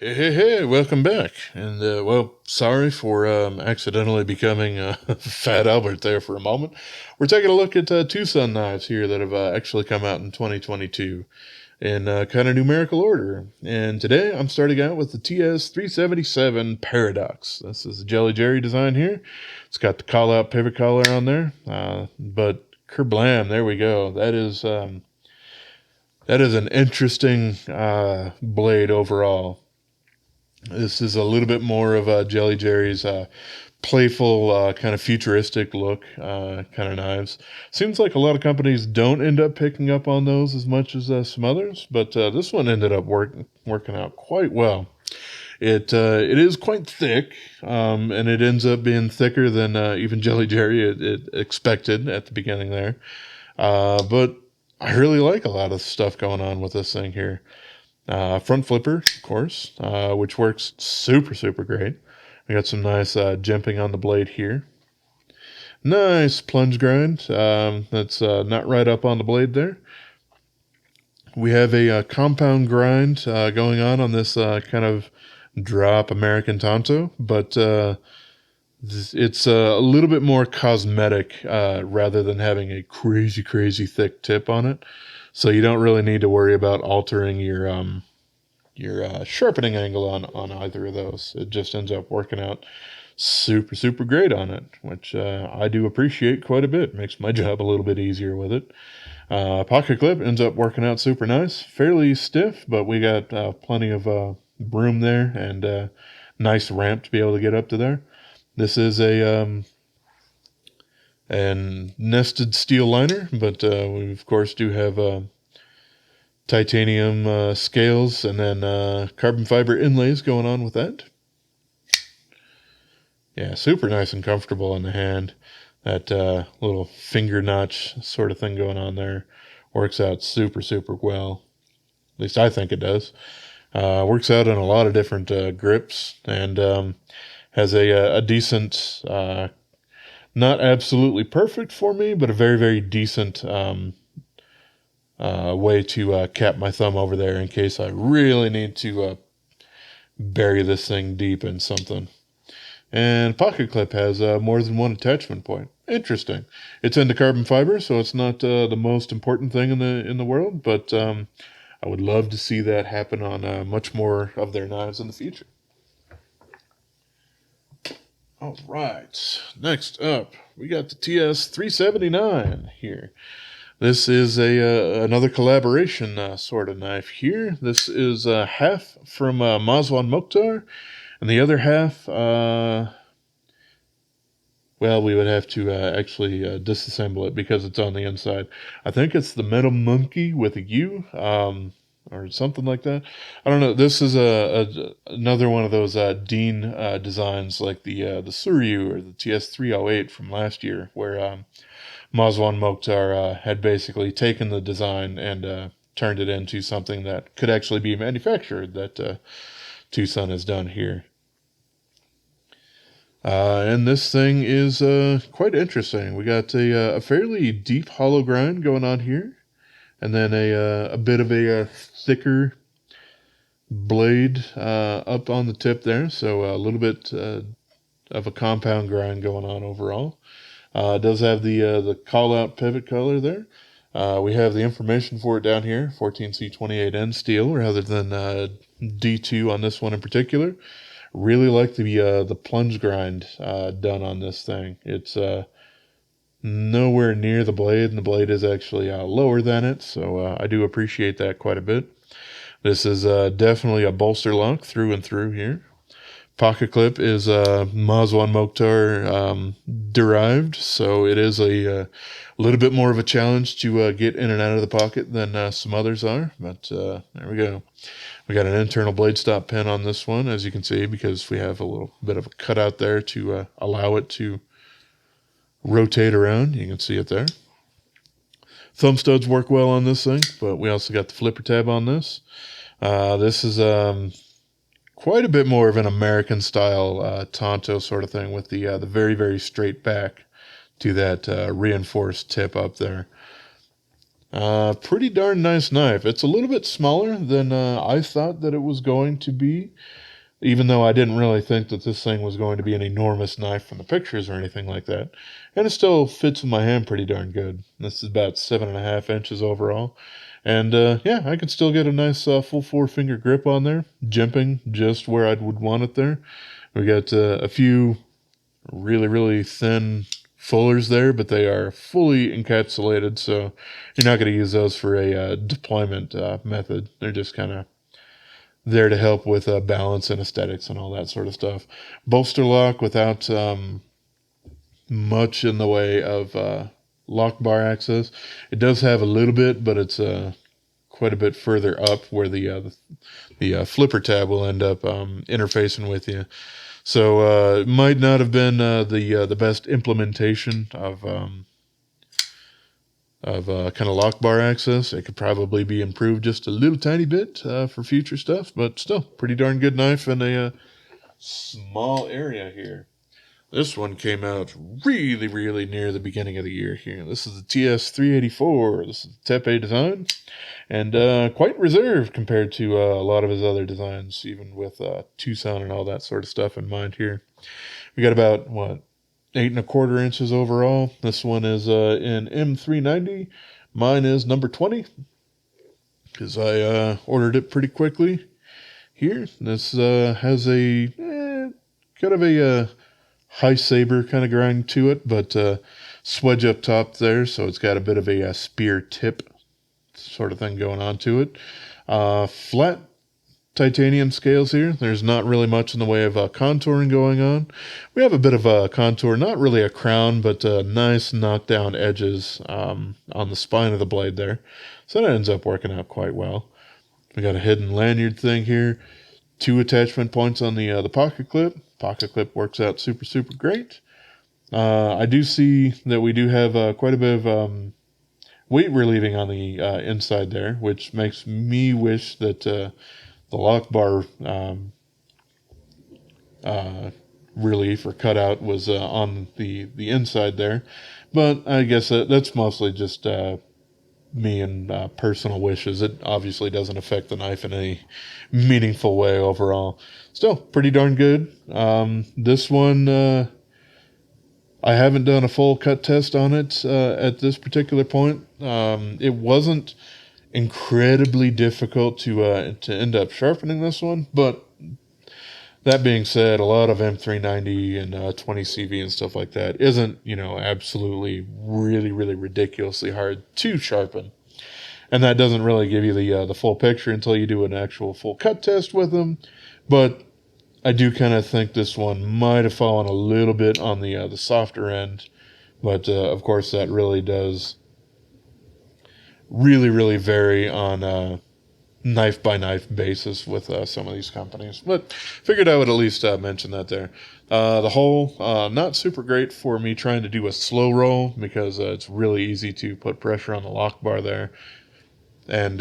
Hey, welcome back. And, well, sorry for accidentally becoming Fat Albert there for a moment. We're taking a look at TwoSun knives here that have actually come out in 2022 in kind of numerical order. And today I'm starting out with the TS377 Paradox. This is a Jelly Jerry design here. It's got the call-out pivot collar on there, but kerblam, there we go. That is an interesting blade overall. This is a little bit more of Jelly Jerry's playful, kind of futuristic look kind of knives. Seems like a lot of companies don't end up picking up on those as much as some others, but this one ended up working out quite well. It is quite thick, and it ends up being thicker than even Jelly Jerry it expected at the beginning there. But I really like a lot of stuff going on with this thing here. Front flipper, of course, which works super great. We got some nice jimping on the blade here. Nice plunge grind. That's not right up on the blade there. We have a compound grind going on this kind of drop American Tonto, but it's a little bit more cosmetic rather than having a crazy thick tip on it. So you don't really need to worry about altering your sharpening angle on either of those. It just ends up working out super great on it, which I do appreciate quite a bit. Makes my job a little bit easier with it. Pocket clip ends up working out super nice. Fairly stiff, but we got plenty of room there and nice ramp to be able to get up to there. This is a nested steel liner, but we of course do have titanium scales and then carbon fiber inlays going on with that. Yeah, super nice and comfortable in the hand. That little finger notch sort of thing going on there works out super well. At least I think it does. Works out in a lot of different grips and has a decent, not absolutely perfect for me, but a very decent way to cap my thumb over there in case I really need to bury this thing deep in something. And pocket clip has more than one attachment point. Interesting. It's into carbon fiber, so it's not the most important thing in the world, but I would love to see that happen on much more of their knives in the future. All right. Next up, we got the TS379 here. This is another collaboration sort of knife here. This is half from Mazwan Mokhtar, and the other half, well, we would have to actually disassemble it because it's on the inside. I think it's the metal Munkey with a U, or something like that. I don't know. This is another one of those Dean designs like the Suryu or the TS308 from last year, where Mazwan Mokhtar had basically taken the design and turned it into something that could actually be manufactured that TwoSun has done here. And this thing is quite interesting. We got a fairly deep hollow grind going on here, and then a bit of a thicker blade up on the tip there, so a little bit of a compound grind going on overall. It does have the call-out pivot color there. We have the information for it down here, 14C28N steel rather than D2 on this one in particular. Really like the plunge grind done on this thing. It's nowhere near the blade, and the blade is actually lower than it, so I do appreciate that quite a bit. This is definitely a bolster lock through and through here. Pocket clip is Mazwan Mokhtar derived, so it is a little bit more of a challenge to get in and out of the pocket than some others are, but there we go. We got an internal blade stop pin on this one, as you can see, because we have a little bit of a cutout there to allow it to rotate around. You can see it there. Thumb studs work well on this thing, but we also got the flipper tab on this. This is quite a bit more of an American style Tonto sort of thing with the very straight back to that reinforced tip up there. Pretty darn nice knife. It's a little bit smaller than I thought that it was going to be, even though I didn't really think that this thing was going to be an enormous knife from the pictures or anything like that. And it still fits in my hand pretty darn good. This is about 7.5 inches overall. And yeah, I can still get a nice full 4-finger grip on there, jimping just where I would want it there. We got a few really, really thin fullers there, but they are fully encapsulated, so you're not going to use those for a deployment method. They're just kind of there to help with balance and aesthetics and all that sort of stuff. Bolster lock without much in the way of lock bar access. It does have a little bit, but it's quite a bit further up where the flipper tab will end up interfacing with you. So it might not have been the best implementation of kind of lock bar access. It could probably be improved just a little tiny bit for future stuff, but still pretty darn good knife in a small area here. This one came out really, really near the beginning of the year here. This is the TS384. This is the Tepe design, and quite reserved compared to a lot of his other designs, even with TwoSun and all that sort of stuff in mind here. We got about, 8.25 inches overall. This one is in M390. Mine is number 20, because I ordered it pretty quickly here. This has a kind of a high saber kind of grind to it, but swedge up top there, so it's got a bit of a spear tip sort of thing going on to it. Flat titanium scales here. There's not really much in the way of contouring going on. We have a bit of a contour, not really a crown, but nice knockdown edges on the spine of the blade there. So that ends up working out quite well. We got a hidden lanyard thing here. 2 attachment points on the pocket clip. Pocket clip works out super, super great. I do see that we do have quite a bit of weight relieving on the inside there, which makes me wish that the lock bar relief or cutout was on the inside there. But I guess that's mostly just me and personal wishes. It obviously doesn't affect the knife in any meaningful way overall. Still, pretty darn good. This one, I haven't done a full cut test on it at this particular point. It wasn't incredibly difficult to end up sharpening this one, but that being said, a lot of M390 and 20 CV and stuff like that isn't, absolutely really, really ridiculously hard to sharpen. And that doesn't really give you the full picture until you do an actual full cut test with them. But I do kind of think this one might have fallen a little bit on the softer end. But of course, that really does really, really vary on knife by knife basis with some of these companies, but figured I would at least mention that there. The hole, not super great for me trying to do a slow roll because it's really easy to put pressure on the lock bar there. And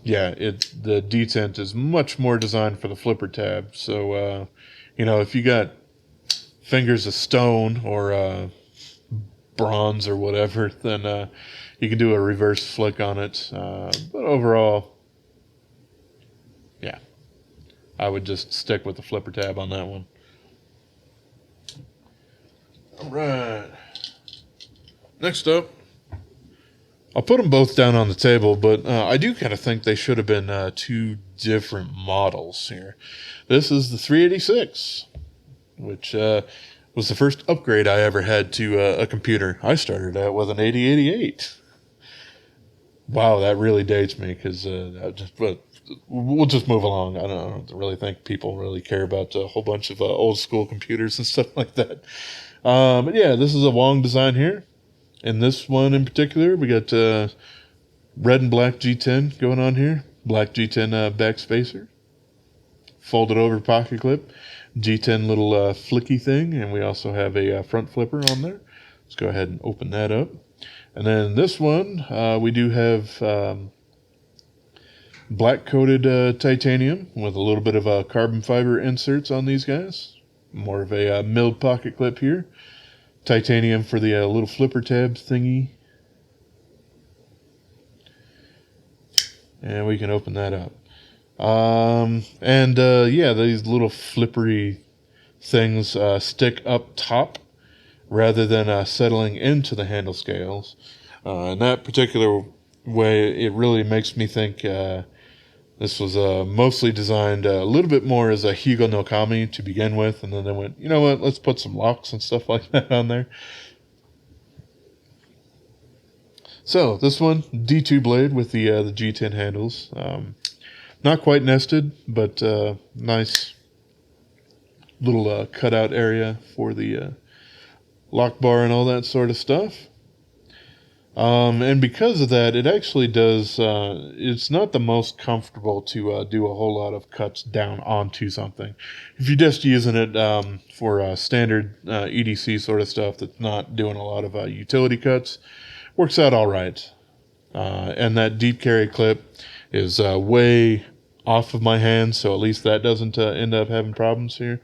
yeah, the detent is much more designed for the flipper tab. So, if you got fingers of stone or bronze or whatever, then you can do a reverse flick on it. But overall, yeah, I would just stick with the flipper tab on that one. All right. Next up, I'll put them both down on the table, but I do kind of think they should have been 2 different models here. This is the 386, which was the first upgrade I ever had to a computer. I started out with an 8088. Wow, that really dates me because we'll just move along. I don't really think people really care about a whole bunch of old school computers and stuff like that. But yeah, this is a Wong design here. In this one in particular, we got red and black G10 going on here. Black G10 backspacer. Folded over pocket clip. G10 little flicky thing. And we also have a front flipper on there. Let's go ahead and open that up. And then this one, we do have black coated titanium with a little bit of carbon fiber inserts on these guys. More of a milled pocket clip here. Titanium for the little flipper tab thingy. And we can open that up. Yeah, these little flippery things stick up top rather than settling into the handle scales. In that particular way, it really makes me think this was mostly designed a little bit more as a Higo no Kami to begin with, and then they went, you know what, let's put some locks and stuff like that on there. So this one, D2 blade with the G10 handles. Not quite nested, but nice little cutout area for the lock bar and all that sort of stuff. And because of that, it actually does, it's not the most comfortable to do a whole lot of cuts down onto something. If you're just using it for standard EDC sort of stuff that's not doing a lot of utility cuts, works out all right. And that deep carry clip is way off of my hand, so at least that doesn't end up having problems here.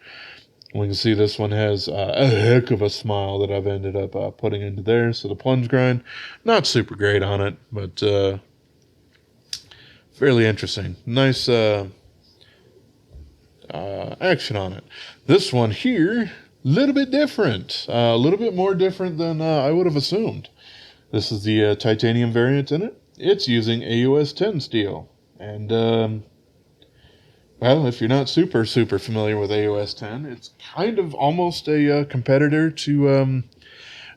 We can see this one has a heck of a smile that I've ended up putting into there. So the plunge grind, not super great on it, but fairly interesting. Nice action on it. This one here, a little bit different. A little bit more different than I would have assumed. This is the titanium variant in it. It's using AUS 10 steel. And well, if you're not super familiar with AOS 10, it's kind of almost a competitor to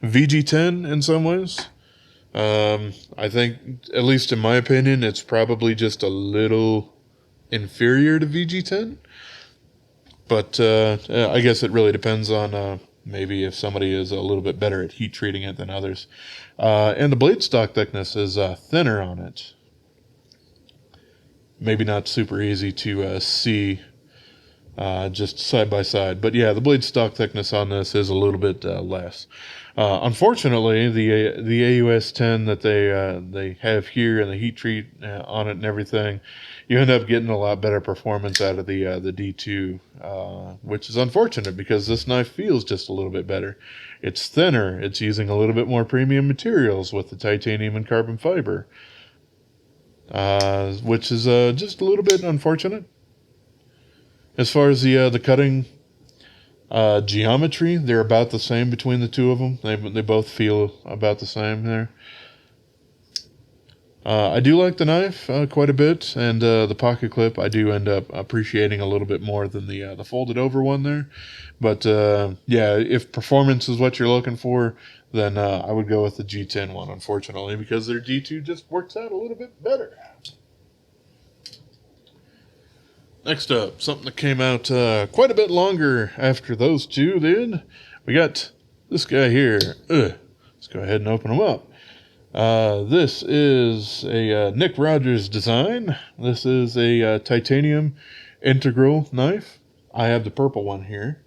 VG10 in some ways. I think, at least in my opinion, it's probably just a little inferior to VG10. But I guess it really depends on maybe if somebody is a little bit better at heat treating it than others. And the blade stock thickness is thinner on it. Maybe not super easy to see just side by side. But yeah, the blade stock thickness on this is a little bit less. Unfortunately, the AUS 10 that they have here and the heat treat on it and everything, you end up getting a lot better performance out of the D2, which is unfortunate because this knife feels just a little bit better. It's thinner. It's using a little bit more premium materials with the titanium and carbon fiber. Which is just a little bit unfortunate. As far as the cutting geometry, they're about the same between the two of them. They both feel about the same there. I do like the knife quite a bit, and the pocket clip I do end up appreciating a little bit more than the folded over one there. But yeah, if performance is what you're looking for, then I would go with the G10 one, unfortunately, because their D2 just works out a little bit better. Next up, something that came out quite a bit longer after those two did. We got this guy here. Let's go ahead and open him up. This is a Nick Rodgers design. This is a titanium integral knife. I have the purple one here.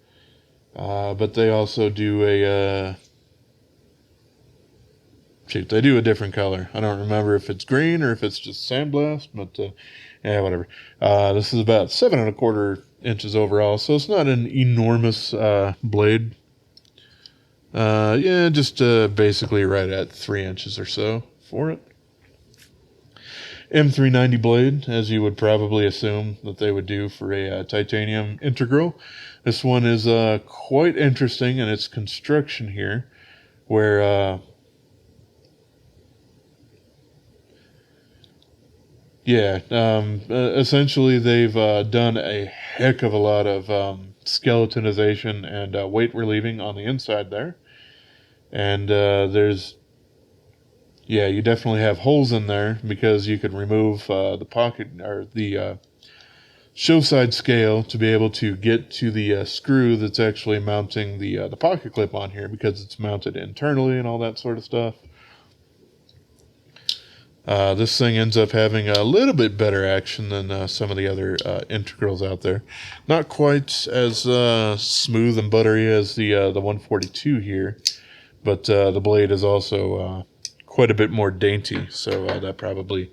But they also do a... they do a different color. I don't remember if it's green or if it's just sandblast, but yeah, whatever. This is about 7 1/4 inches overall, so it's not an enormous blade. Yeah, just basically right at 3 inches or so for it. M390 blade, as you would probably assume that they would do for a titanium integral. This one is quite interesting in its construction here, where essentially they've done a heck of a lot of skeletonization and weight relieving on the inside there. And you definitely have holes in there because you could remove the pocket or the show side scale to be able to get to the screw that's actually mounting the pocket clip on here, because it's mounted internally and all that sort of stuff. This thing ends up having a little bit better action than some of the other integrals out there. Not quite as smooth and buttery as the 142 here, but the blade is also quite a bit more dainty, so that probably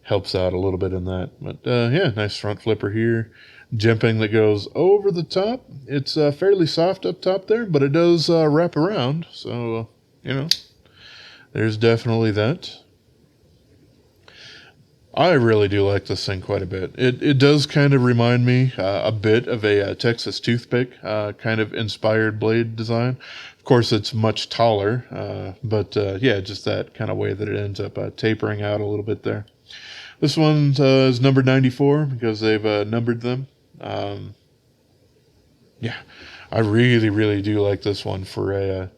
helps out a little bit in that. But yeah, nice front flipper here. Jimping that goes over the top. It's fairly soft up top there, but it does wrap around, so there's definitely that. I really do like this thing quite a bit. It does kind of remind me a bit of a Texas toothpick kind of inspired blade design. Of course, it's much taller, but yeah, just that kind of way that it ends up tapering out a little bit there. This one is number 94 because they've numbered them. Um, yeah, I really, really do like this one for a.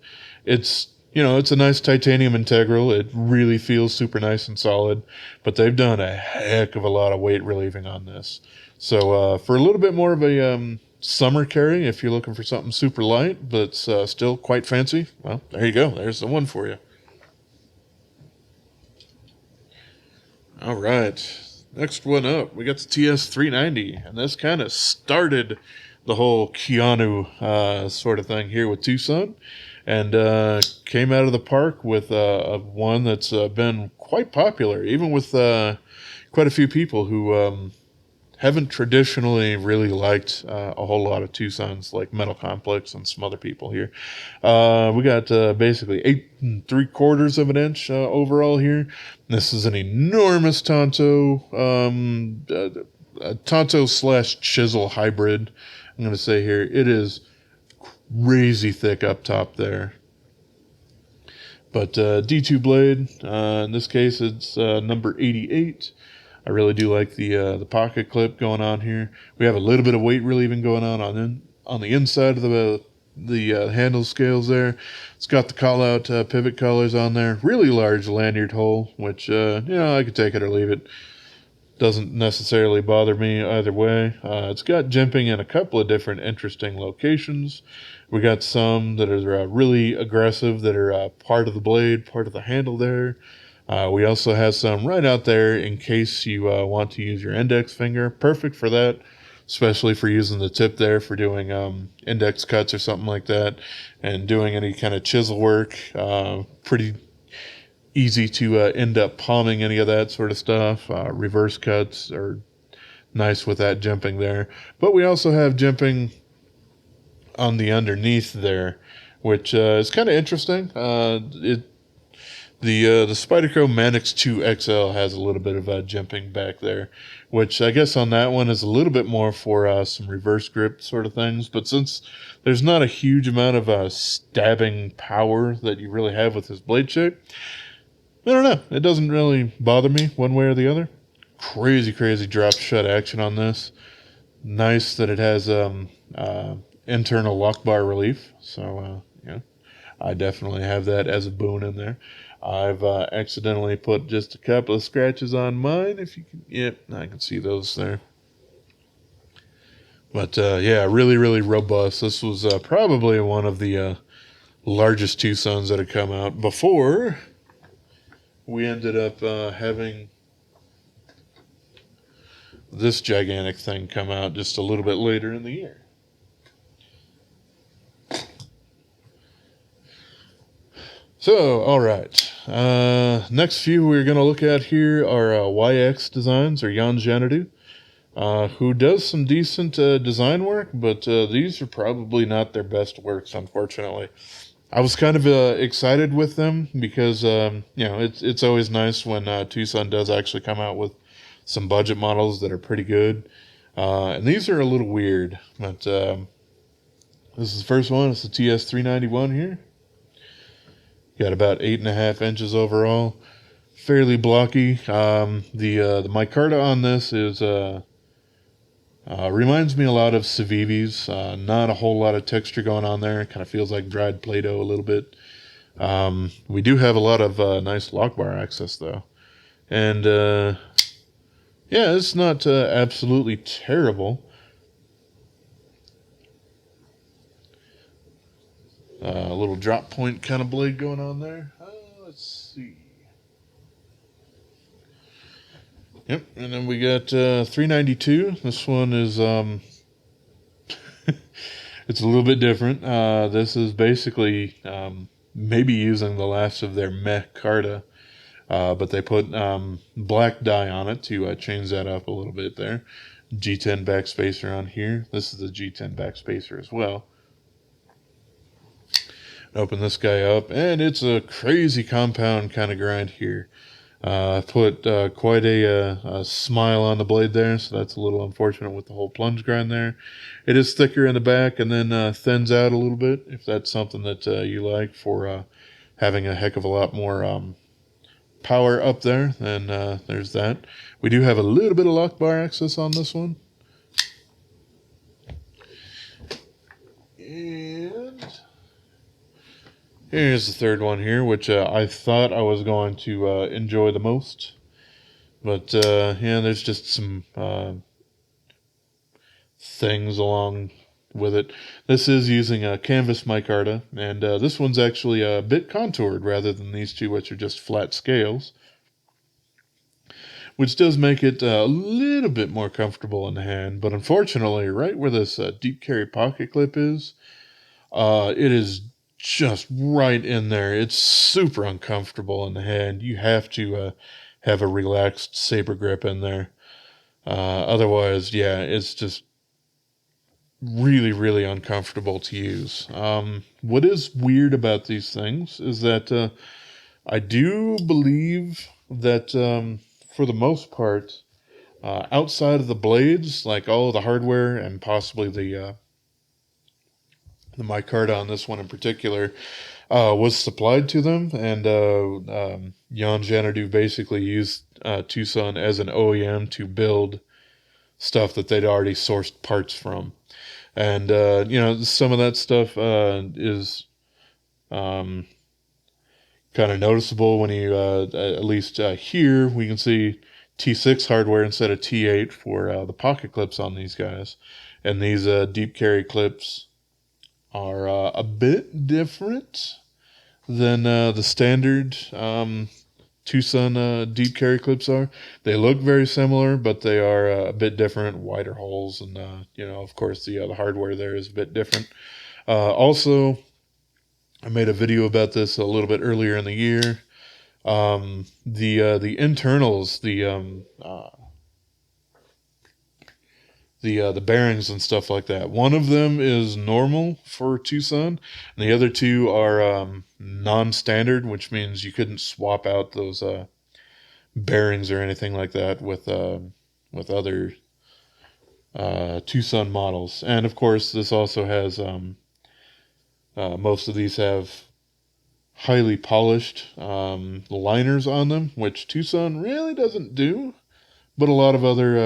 It's it's a nice titanium integral. It really feels super nice and solid, but they've done a heck of a lot of weight relieving on this. So for a little bit more of a summer carry, if you're looking for something super light but still quite fancy, well, there you go. There's the one for you. All right. Next one up, we got the TS390, and this kind of started the whole Keanu sort of thing here with TwoSun, and came out of the park with one that's been quite popular, even with quite a few people who haven't traditionally really liked a whole lot of TwoSuns, like Metal Complex and some other people here. We got basically 8 3/4 of an inch overall here. This is an enormous Tonto, a Tonto slash chisel hybrid. I'm going to say here, it is crazy thick up top there. But D2 blade, in this case, it's number 88. I really do like the pocket clip going on here. We have a little bit of weight relieving going on the inside of the handle scales there. It's got the call out pivot collars on there. Really large lanyard hole, which I could take it or leave it. Doesn't necessarily bother me either way. It's got jimping in a couple of different interesting locations. We got some that are really aggressive that are part of the blade, part of the handle there. We also have some right out there in case you want to use your index finger. Perfect for that, especially for using the tip there for doing index cuts or something like that, and doing any kind of chisel work. Pretty easy to end up palming any of that sort of stuff. Reverse cuts are nice with that jimping there. But we also have jimping on the underneath there, which is kind of interesting. The Spyderco Manix 2 XL has a little bit of jimping back there, which I guess on that one is a little bit more for some reverse grip sort of things. But since there's not a huge amount of stabbing power that you really have with this blade shape, I don't know. It doesn't really bother me one way or the other. Crazy, crazy drop shut action on this. Nice that it has internal lock bar relief. So, I definitely have that as a boon in there. I've accidentally put just a couple of scratches on mine. If you can, yep, I can see those there. But yeah, really, really robust. This was probably one of the largest TwoSuns that had come out before we ended up having this gigantic thing come out just a little bit later in the year. So, all right. Next few we're going to look at here are YX Designs, or Jan Xanadu, who does some decent design work, but these are probably not their best works, unfortunately. I was kind of excited with them because, it's always nice when TwoSun does actually come out with some budget models that are pretty good. And these are a little weird, but this is the first one. It's the TS391 here. Got about 8.5 inches overall. Fairly blocky. The micarta on this is reminds me a lot of Civivi's. Not a whole lot of texture going on there. Kind of feels like dried Play-Doh a little bit. We do have a lot of nice lock bar access though, and yeah, it's not absolutely terrible. A little drop point kind of blade going on there. Let's see. Yep, and then we got 392. This one is it's a little bit different. This is basically maybe using the last of their meh Carta, but they put black dye on it to change that up a little bit there. G10 backspacer on here. This is a G10 backspacer as well. Open this guy up, and it's a crazy compound kind of grind here. Put quite a smile on the blade there, so that's a little unfortunate with the whole plunge grind there. It is thicker in the back and then thins out a little bit, if that's something that you like for having a heck of a lot more power up there. Then there's that. We do have a little bit of lock bar access on this one. And here's the third one here, which I thought I was going to enjoy the most. But, yeah, there's just some things along with it. This is using a canvas micarta, and this one's actually a bit contoured rather than these two, which are just flat scales, which does make it a little bit more comfortable in the hand. But unfortunately, right where this deep carry pocket clip is, it is just right in there. It's super uncomfortable in the hand. You have to have a relaxed saber grip in there. Otherwise, yeah, it's just really, really uncomfortable to use. What is weird about these things is that I do believe that for the most part, outside of the blades, like all of the hardware and possibly the micarta on this one in particular, was supplied to them, and Jan Xanadu basically used TwoSun as an OEM to build stuff that they'd already sourced parts from. And, some of that stuff is kind of noticeable when you, at least here, we can see T6 hardware instead of T8 for the pocket clips on these guys. And these deep carry clips are a bit different than the standard TwoSun deep carry clips are. They look very similar, but they are a bit different, wider holes, and of course the hardware there is a bit different. Also, I made a video about this a little bit earlier in the year. The internals, the bearings and stuff like that. One of them is normal for TwoSun, and the other two are non-standard, which means you couldn't swap out those bearings or anything like that with other TwoSun models. And of course, this also has most of these have highly polished liners on them, which TwoSun really doesn't do, but a lot of other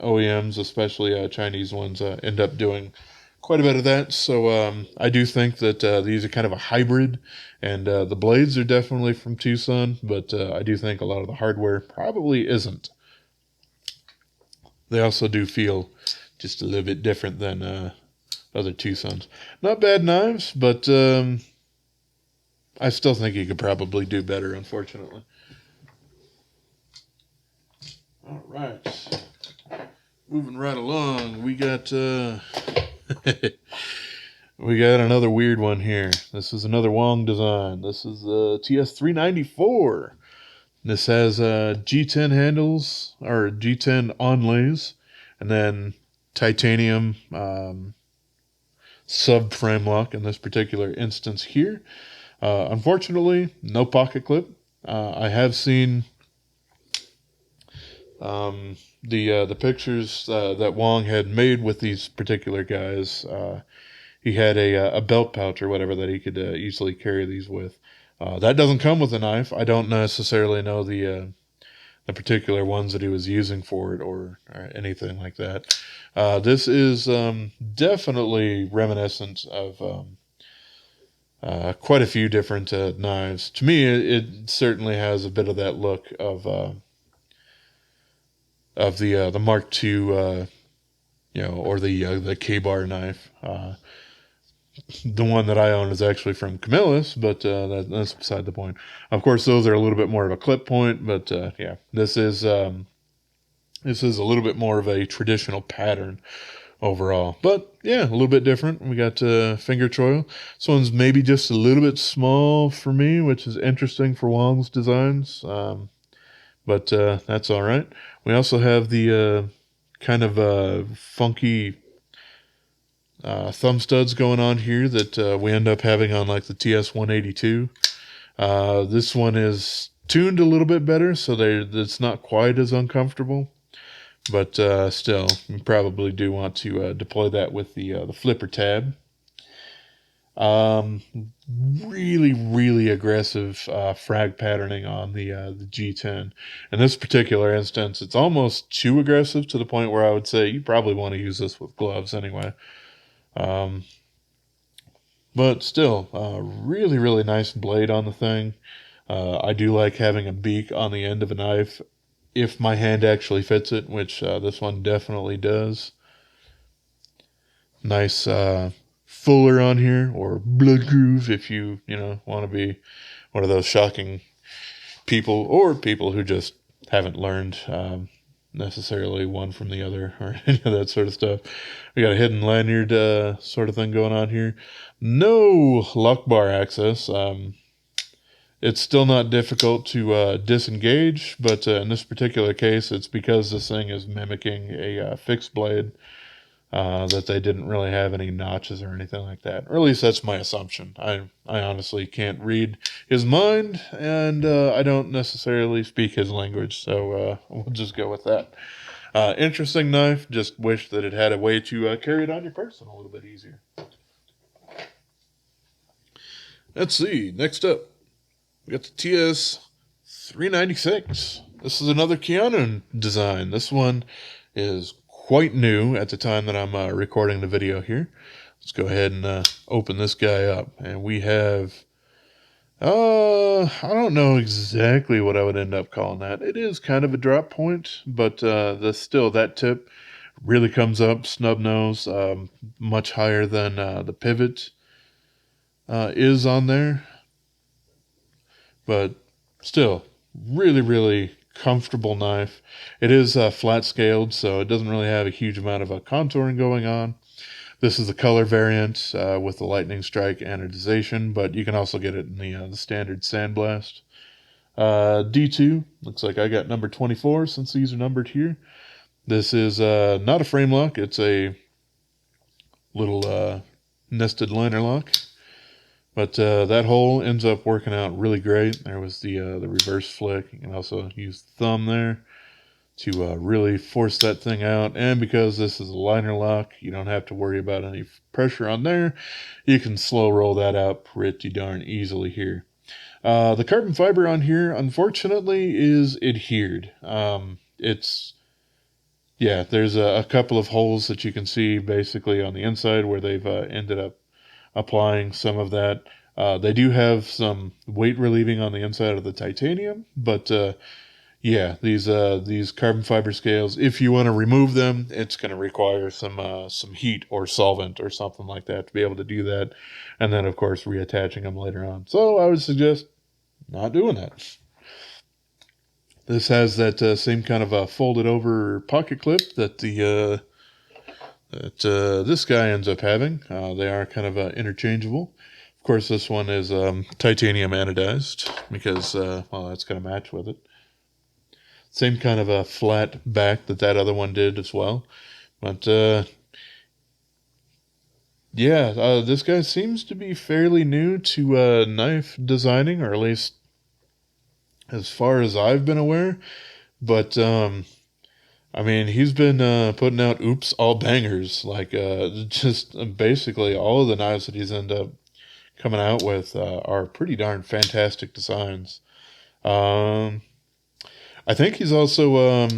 OEMs, especially Chinese ones, end up doing quite a bit of that. So I do think that these are kind of a hybrid, and the blades are definitely from TwoSun, but I do think a lot of the hardware probably isn't. They also do feel just a little bit different than other TwoSuns. Not bad knives, but I still think you could probably do better, unfortunately. All right. Moving right along, we got we got another weird one here. This is another Wong design. This is the TS394. This has G10 handles, or G10 onlays, and then titanium subframe lock in this particular instance here. Unfortunately, no pocket clip. I have seen the pictures that Wong had made with these particular guys. He had a belt pouch or whatever that he could easily carry these with. That doesn't come with a knife. I don't necessarily know the particular ones that he was using for it or anything like that. This is definitely reminiscent of quite a few different knives. To me, it certainly has a bit of that look of the Mark II, or the K-bar knife. The one that I own is actually from Camillus, but that's beside the point. Of course, those are a little bit more of a clip point, but yeah, this is a little bit more of a traditional pattern overall. But yeah, a little bit different. We got finger choil. This one's maybe just a little bit small for me, which is interesting for Wong's designs. But that's all right. We also have the kind of funky thumb studs going on here that we end up having on like the TS182. This one is tuned a little bit better, so it's not quite as uncomfortable. But still, you probably do want to deploy that with the flipper tab. Really, really aggressive frag patterning on the G10. In this particular instance, it's almost too aggressive to the point where I would say you probably want to use this with gloves anyway. But still, really, really nice blade on the thing. I do like having a beak on the end of a knife if my hand actually fits it, which this one definitely does. Nice fuller on here, or blood groove if you want to be one of those shocking people, or people who just haven't learned necessarily one from the other, or any of that sort of stuff. We got a hidden lanyard sort of thing going on here. No lock bar access. It's still not difficult to disengage, but in this particular case, it's because this thing is mimicking a fixed blade that they didn't really have any notches or anything like that. Or at least that's my assumption. I honestly can't read his mind, and I don't necessarily speak his language, so we'll just go with that. Interesting knife. Just wish that it had a way to carry it on your person a little bit easier. Let's see. Next up, we got the TS396. This is another Keanu design. This one is quite new at the time that I'm recording the video here. Let's go ahead and open this guy up. And we have, I don't know exactly what I would end up calling that. It is kind of a drop point, but still that tip really comes up, snub nose, much higher than the pivot is on there. But still, really, really comfortable knife. It is flat scaled, so it doesn't really have a huge amount of contouring going on. This is the color variant with the lightning strike anodization, but you can also get it in the standard sandblast. D2, looks like I got number 24 since these are numbered here. This is not a frame lock, it's a little nested liner lock. But that hole ends up working out really great. There was the reverse flick. You can also use the thumb there to really force that thing out. And because this is a liner lock, you don't have to worry about any pressure on there. You can slow roll that out pretty darn easily here. The carbon fiber on here, unfortunately, is adhered. There's a couple of holes that you can see basically on the inside where they've ended up applying some of that. They do have some weight relieving on the inside of the titanium, but these carbon fiber scales, if you want to remove them, it's going to require some heat or solvent or something like that to be able to do that, and then of course reattaching them later on. So I would suggest not doing that. This has that same kind of a folded over pocket clip that this guy ends up having. They are kind of interchangeable. Of course, this one is titanium anodized because, that's going to match with it. Same kind of a flat back that other one did as well. But, this guy seems to be fairly new to knife designing, or at least as far as I've been aware. But, he's been putting out oops, all bangers. Like, just basically all of the knives that he's ended up coming out with are pretty darn fantastic designs. I think he's also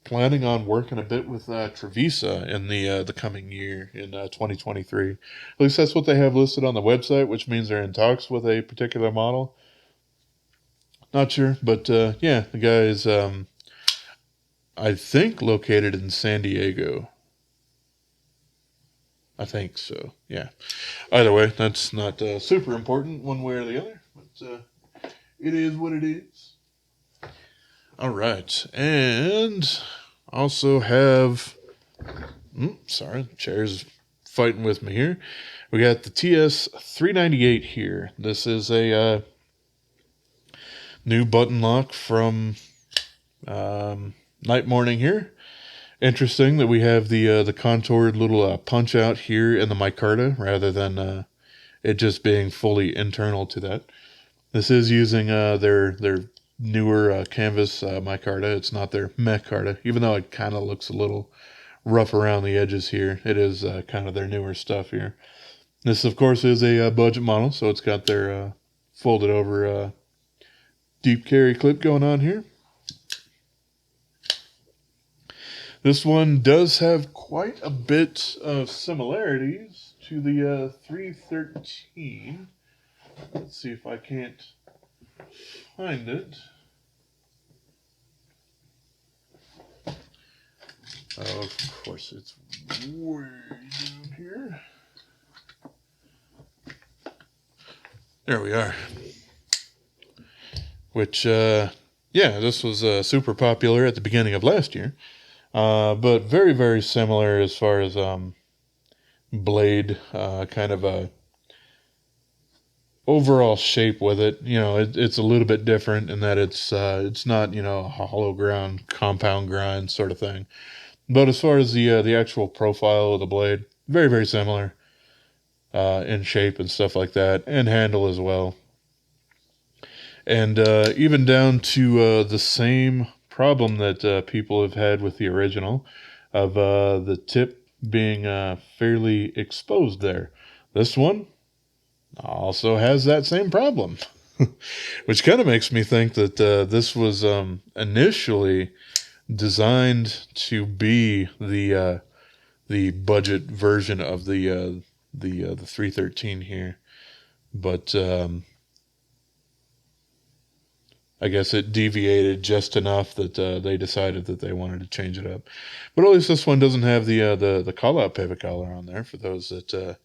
planning on working a bit with Trevisa in the coming year in 2023. At least that's what they have listed on the website, which means they're in talks with a particular model. Not sure, but the guy is, I think, located in San Diego. I think so, yeah. Either way, that's not super important one way or the other, but it is what it is. All right, and also have, sorry, the chair's fighting with me here. We got the TS398 here. This is a new button lock from NightMorning here. Interesting that we have the contoured little punch out here in the micarta rather than it just being fully internal to that. This is using their newer canvas micarta. It's not their micarta, even though it kind of looks a little rough around the edges here. It is kind of their newer stuff here. This, of course, is a budget model, so it's got their folded over deep carry clip going on here. This one does have quite a bit of similarities to the 313. Let's see if I can't find it. Of course, it's way down here. There we are. Which, yeah, this was super popular at the beginning of last year. But very, very similar as far as blade, kind of a overall shape with it. You know, it's a little bit different in that it's not, you know, a hollow ground, compound grind sort of thing. But as far as the actual profile of the blade, very, very similar in shape and stuff like that, and handle as well. And even down to the same problem that people have had with the original of the tip being fairly exposed there. This one also has that same problem, which kind of makes me think that this was initially designed to be the budget version of the 313 here, but I guess it deviated just enough that they decided that they wanted to change it up. But at least this one doesn't have the call-out pivot collar on there for those that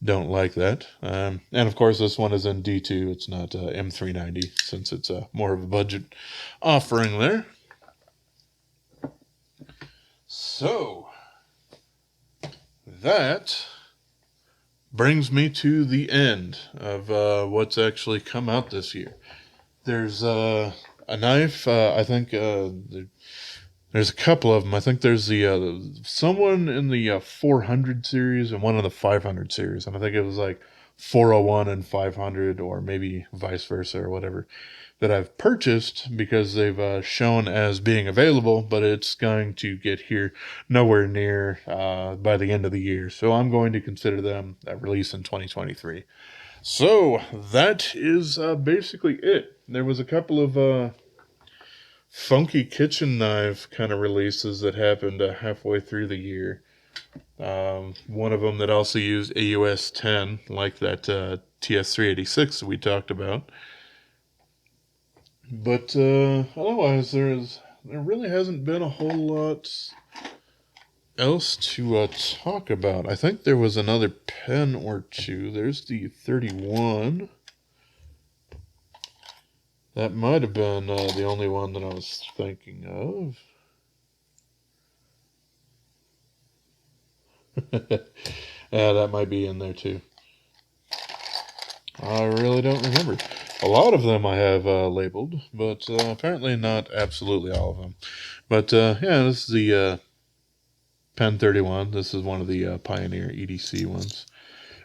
don't like that. And of course, this one is in D2. It's not M390 since it's more of a budget offering there. So that brings me to the end of what's actually come out this year. There's a knife. I think there's a couple of them. I think there's the someone in the 400 series and one in the 500 series, and I think it was like 401 and 500, or maybe vice versa or whatever, that I've purchased because they've shown as being available, but it's going to get here nowhere near by the end of the year. So I'm going to consider them a release in 2023. So that is basically it. There was a couple of funky kitchen knife kind of releases that happened halfway through the year. One of them that also used AUS 10, like that TS386 that we talked about. But otherwise, there really hasn't been a whole lot else to talk about. I think there was another pen or two. There's the 31. That might have been the only one that I was thinking of. Yeah, that might be in there too. I really don't remember. A lot of them I have labeled, but apparently not absolutely all of them. But yeah, this is the Pen 31. This is one of the Pioneer EDC ones.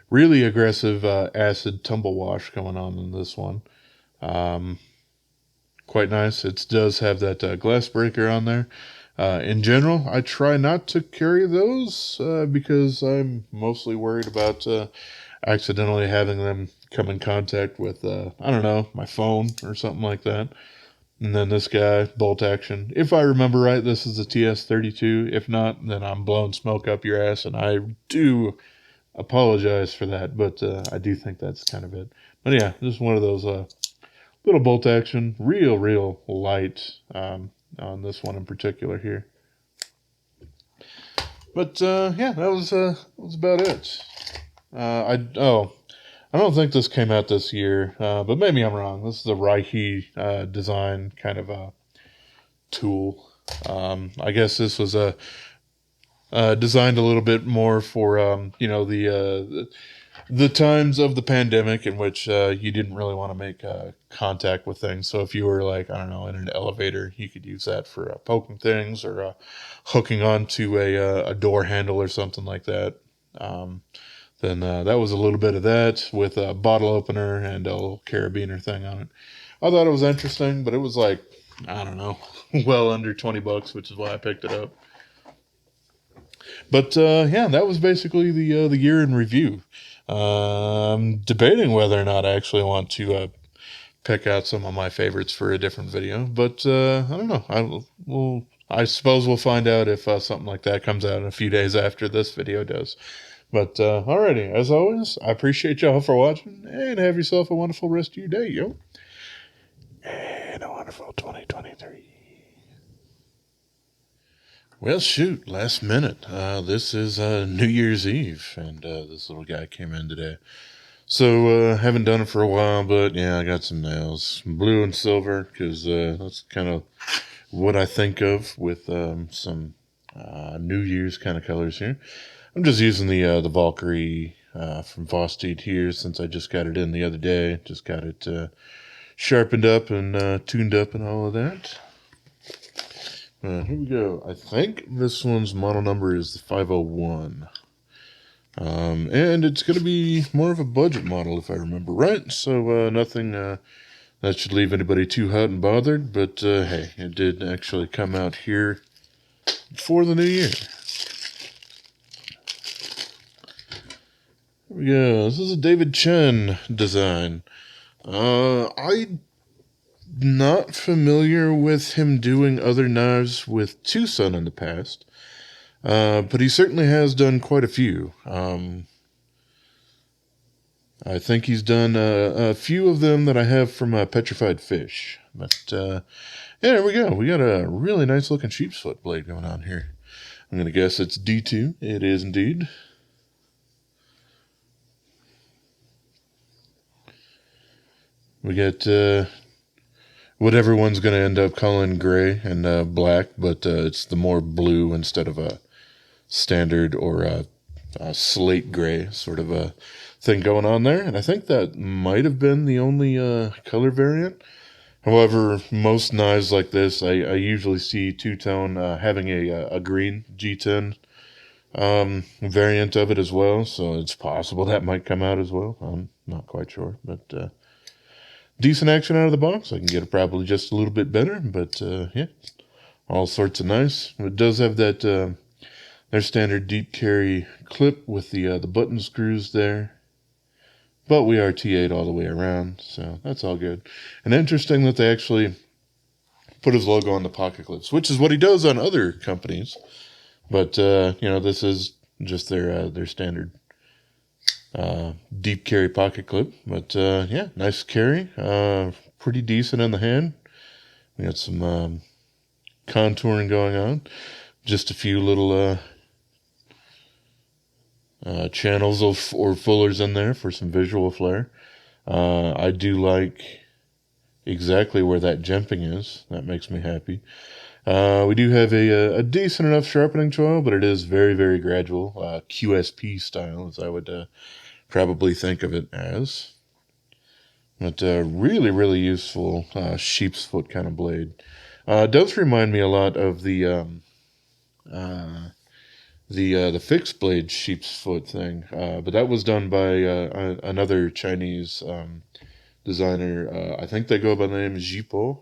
Really aggressive acid tumble wash going on in this one. Quite nice. It does have that glass breaker on there. In general, I try not to carry those because I'm mostly worried about accidentally having them come in contact with, I don't know, my phone or something like that. And then this guy, bolt action. If I remember right, this is the TS32. If not, then I'm blowing smoke up your ass, and I do apologize for that, but I do think that's kind of it. But yeah, just one of those little bolt action, real light on this one in particular here. But yeah, that was about it. I don't think this came out this year, but maybe I'm wrong. This is a Reiki design kind of a tool. I guess this was designed a little bit more for you know, the times of the pandemic in which you didn't really want to make contact with things. So if you were like, I don't know, in an elevator, you could use that for poking things or hooking onto a door handle or something like that. Then that was a little bit of that with a bottle opener and a little carabiner thing on it. I thought it was interesting, but it was like, I don't know, well under $20, which is why I picked it up. But yeah, that was basically the year in review. I'm debating whether or not I actually want to pick out some of my favorites for a different video, but I don't know. I suppose we'll find out if something like that comes out in a few days after this video does. But alrighty, as always, I appreciate y'all for watching, and have yourself a wonderful rest of your day, yo. And a wonderful 2023. Well, shoot, last minute. This is New Year's Eve, and this little guy came in today. So, haven't done it for a while, but yeah, I got some nails. Blue and silver, because that's kind of what I think of with some New Year's kind of colors here. I'm just using the Valkyrie from Vosteed here, since I just got it in the other day. Just got it sharpened up and tuned up and all of that. Here we go. I think this one's model number is the 501. And it's going to be more of a budget model, if I remember right. So nothing that should leave anybody too hot and bothered. But hey, it did actually come out here for the new year. Here we go. This is a David Chen design. I'm not familiar with him doing other knives with TwoSun in the past. But he certainly has done quite a few. I think he's done a few of them that I have from Petrified Fish. But yeah, there we go. We got a really nice looking sheep's foot blade going on here. I'm going to guess it's D2. It is indeed. We got what everyone's going to end up calling gray and black, but it's the more blue instead of a standard or a slate gray sort of a thing going on there. And I think that might have been the only color variant. However, most knives like this, I usually see two-tone having a green G10 variant of it as well. So it's possible that might come out as well. I'm not quite sure. But decent action out of the box. I can get it probably just a little bit better. But yeah, all sorts of nice. It does have that their standard deep carry clip with the button screws there. But we are T8 all the way around, so that's all good. And interesting that they actually put his logo on the pocket clips, which is what he does on other companies. But, you know, this is just their standard deep carry pocket clip. But, yeah, nice carry. Pretty decent in the hand. We got some contouring going on. Just a few little channels or fullers in there for some visual flair. I do like exactly where that jumping is. That makes me happy. We do have a decent enough sharpening choil, but it is very, very gradual. QSP style, as I would probably think of it as. But really, really useful sheep's foot kind of blade. It does remind me a lot of the fixed blade sheep's foot thing, but that was done by another Chinese designer. I think they go by the name Jipo.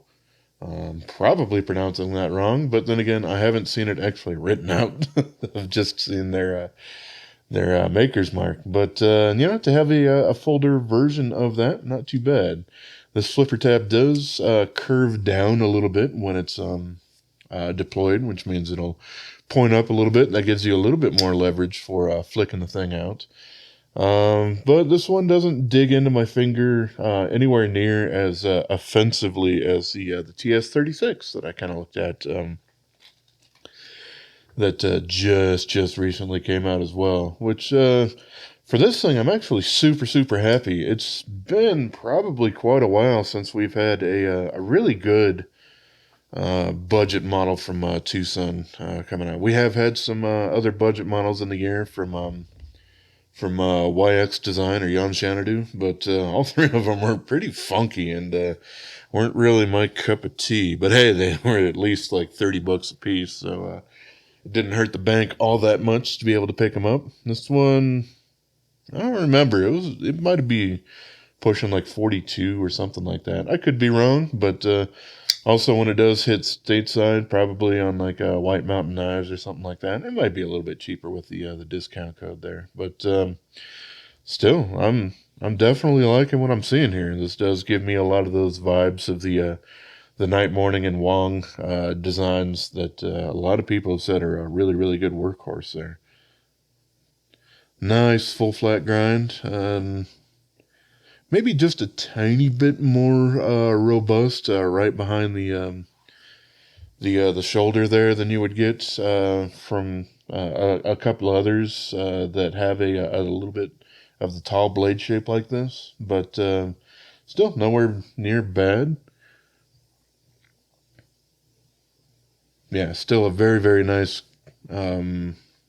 Probably pronouncing that wrong, but then again, I haven't seen it actually written out. I've just seen their maker's mark. But you know, to have a folder version of that, not too bad. This flipper tab does curve down a little bit when it's deployed, which means it'll point up a little bit. That gives you a little bit more leverage for flicking the thing out. But this one doesn't dig into my finger anywhere near as offensively as the TS36 that I kind of looked at that just recently came out as well. Which for this thing, I'm actually super happy. It's been probably quite a while since we've had a really good budget model from TwoSun coming out. We have had some other budget models in the year from YX Design or Yan Xanadu, but all three of them were pretty funky and weren't really my cup of tea. But hey, they were at least like $30 a piece, so it didn't hurt the bank all that much to be able to pick them up. This one, I don't remember. It might be pushing like 42 or something like that. I could be wrong, but also when it does hit stateside, probably on like White Mountain Knives or something like that, it might be a little bit cheaper with the discount code there. But still, I'm definitely liking what I'm seeing here. This does give me a lot of those vibes of the NightMorning and Wong designs that a lot of people have said are a really, really good workhorse there. Nice full flat grind. Maybe just a tiny bit more robust right behind the shoulder there than you would get from a couple others that have a little bit of the tall blade shape like this, but still nowhere near bad. Yeah, still a very, very nice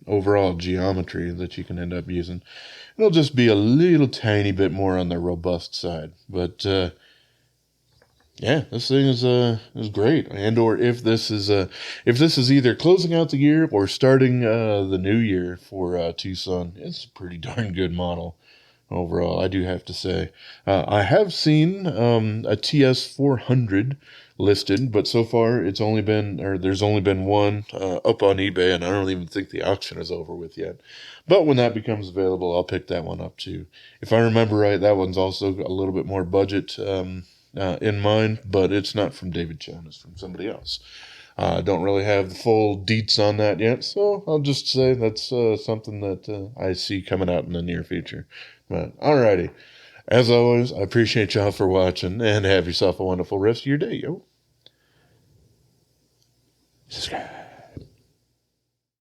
overall geometry that you can end up using. It'll just be a little tiny bit more on the robust side, but yeah, this thing is great. And or if this is either closing out the year or starting the new year for TwoSun, it's a pretty darn good model overall, I do have to say. I have seen a TS400 listed, but so far there's only been one up on eBay, and I don't even think the auction is over with yet. But when that becomes available, I'll pick that one up too. If I remember right, that one's also a little bit more budget in mind, but it's not from David Chen, it's from somebody else. I don't really have the full deets on that yet, so I'll just say that's something that I see coming out in the near future. But alrighty, as always, I appreciate y'all for watching, and have yourself a wonderful rest of your day, yo. Subscribe.